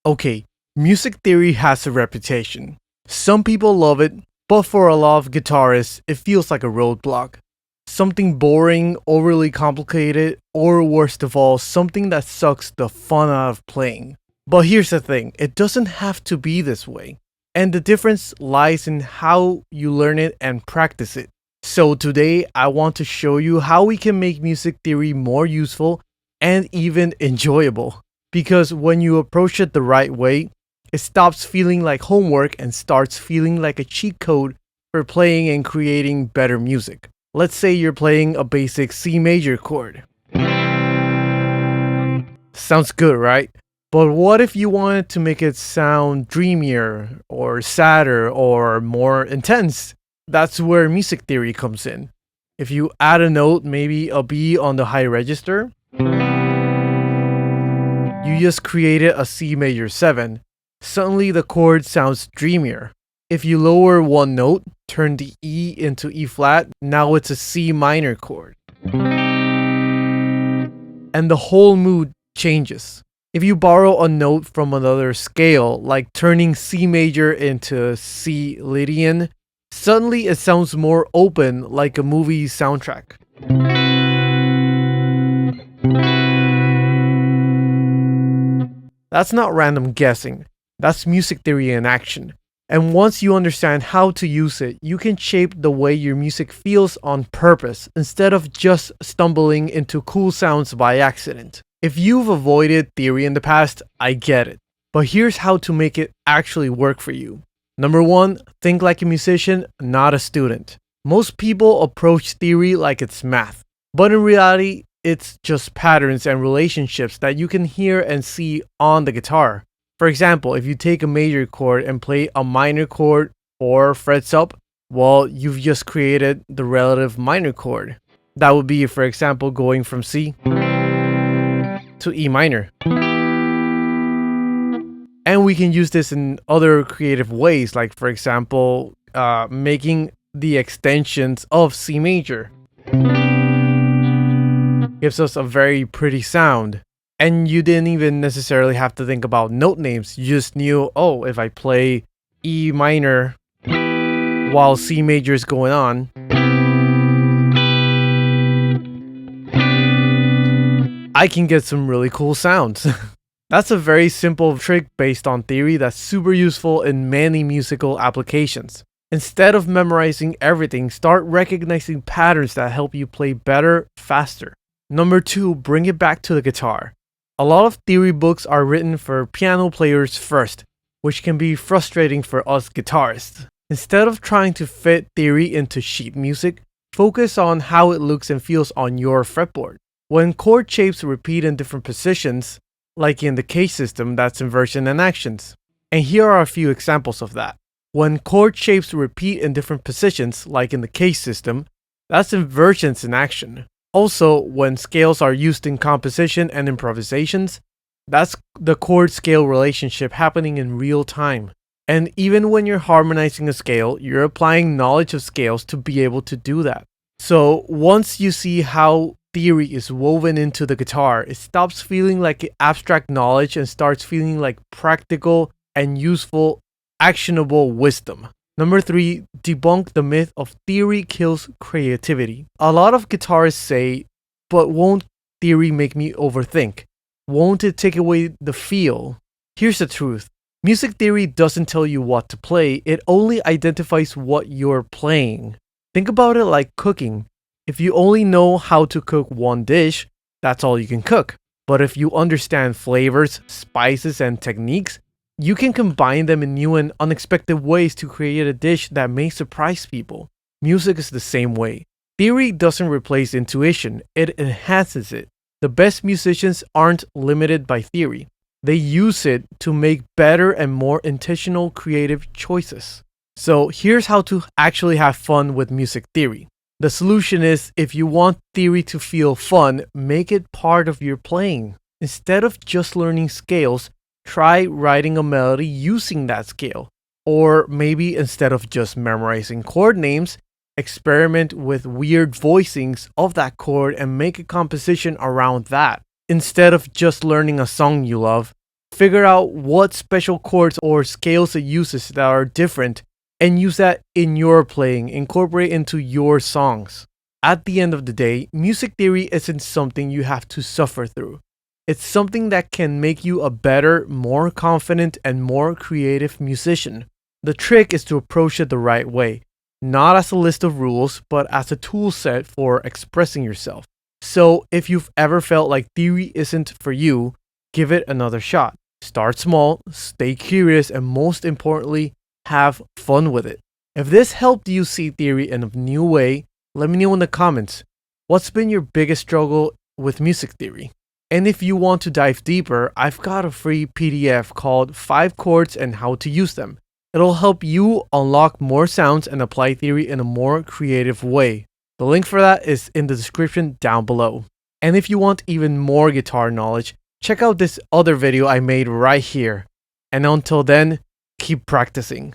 Okay, music theory has a reputation. Some people love it, but for a lot of guitarists, it feels like a roadblock. Something boring, overly complicated, or worst of all, something that sucks the fun out of playing. But here's the thing, it doesn't have to be this way. And the difference lies in how you learn it and practice it. So today, I want to show you how we can make music theory more useful and even enjoyable. Because when you approach it the right way, it stops feeling like homework and starts feeling like a cheat code for playing and creating better music. Let's say you're playing a basic C major chord. Sounds good, right? But what if you wanted to make it sound dreamier or sadder or more intense? That's where music theory comes in. If you add a note, maybe a B on the high register, you just created a C major 7. Suddenly the chord sounds dreamier. If you lower one note, turn the E into E flat, now it's a C minor chord. And the whole mood changes. If you borrow a note from another scale, like turning C major into C Lydian, suddenly it sounds more open, like a movie soundtrack. That's not random guessing, that's music theory in action. And once you understand how to use it, you can shape the way your music feels on purpose instead of just stumbling into cool sounds by accident. If you've avoided theory in the past, I get it. But here's how to make it actually work for you. Number 1, think like a musician, not a student. Most people approach theory like it's math, but in reality, it's just patterns and relationships that you can hear and see on the guitar. For example, if you take a major chord and play a minor chord 4 frets up, well, you've just created the relative minor chord. That would be, for example, going from C to E minor. And we can use this in other creative ways, like for example, making the extensions of C major. Gives us a very pretty sound. And you didn't even necessarily have to think about note names. You just knew, oh, if I play E minor while C major is going on, I can get some really cool sounds. That's a very simple trick based on theory that's super useful in many musical applications. Instead of memorizing everything, start recognizing patterns that help you play better, faster. Number 2, bring it back to the guitar. A lot of theory books are written for piano players first, which can be frustrating for us guitarists. Instead of trying to fit theory into sheet music, focus on how it looks and feels on your fretboard. When chord shapes repeat in different positions, like in the case system, that's inversion and actions. And here are a few examples of that. When chord shapes repeat in different positions, like in the case system, that's inversions in action. Also, when scales are used in composition and improvisations, that's the chord-scale relationship happening in real time. And even when you're harmonizing a scale, you're applying knowledge of scales to be able to do that. So once you see how theory is woven into the guitar, it stops feeling like abstract knowledge and starts feeling like practical and useful, actionable wisdom. Number 3, debunk the myth of theory kills creativity. A lot of guitarists say, but won't theory make me overthink? Won't it take away the feel? Here's the truth. Music theory doesn't tell you what to play, it only identifies what you're playing. Think about it like cooking. If you only know how to cook one dish, that's all you can cook. But if you understand flavors, spices, and techniques, you can combine them in new and unexpected ways to create a dish that may surprise people. Music is the same way. Theory doesn't replace intuition, it enhances it. The best musicians aren't limited by theory. They use it to make better and more intentional creative choices. So here's how to actually have fun with music theory. The solution is, if you want theory to feel fun, make it part of your playing. Instead of just learning scales, try writing a melody using that scale. Or maybe instead of just memorizing chord names, experiment with weird voicings of that chord and make a composition around that. Instead of just learning a song you love, Figure out what special chords or scales it uses that are different and use that in your playing, incorporate into your songs. At the end of the day, music theory isn't something you have to suffer through. It's something that can make you a better, more confident, and more creative musician. The trick is to approach it the right way, not as a list of rules, but as a tool set for expressing yourself. So, if you've ever felt like theory isn't for you, give it another shot. Start small, stay curious, and most importantly, have fun with it. If this helped you see theory in a new way, let me know in the comments. What's been your biggest struggle with music theory? And if you want to dive deeper, I've got a free PDF called 5 Chords and How to Use Them. It'll help you unlock more sounds and apply theory in a more creative way. The link for that is in the description down below. And if you want even more guitar knowledge, check out this other video I made right here. And until then, keep practicing.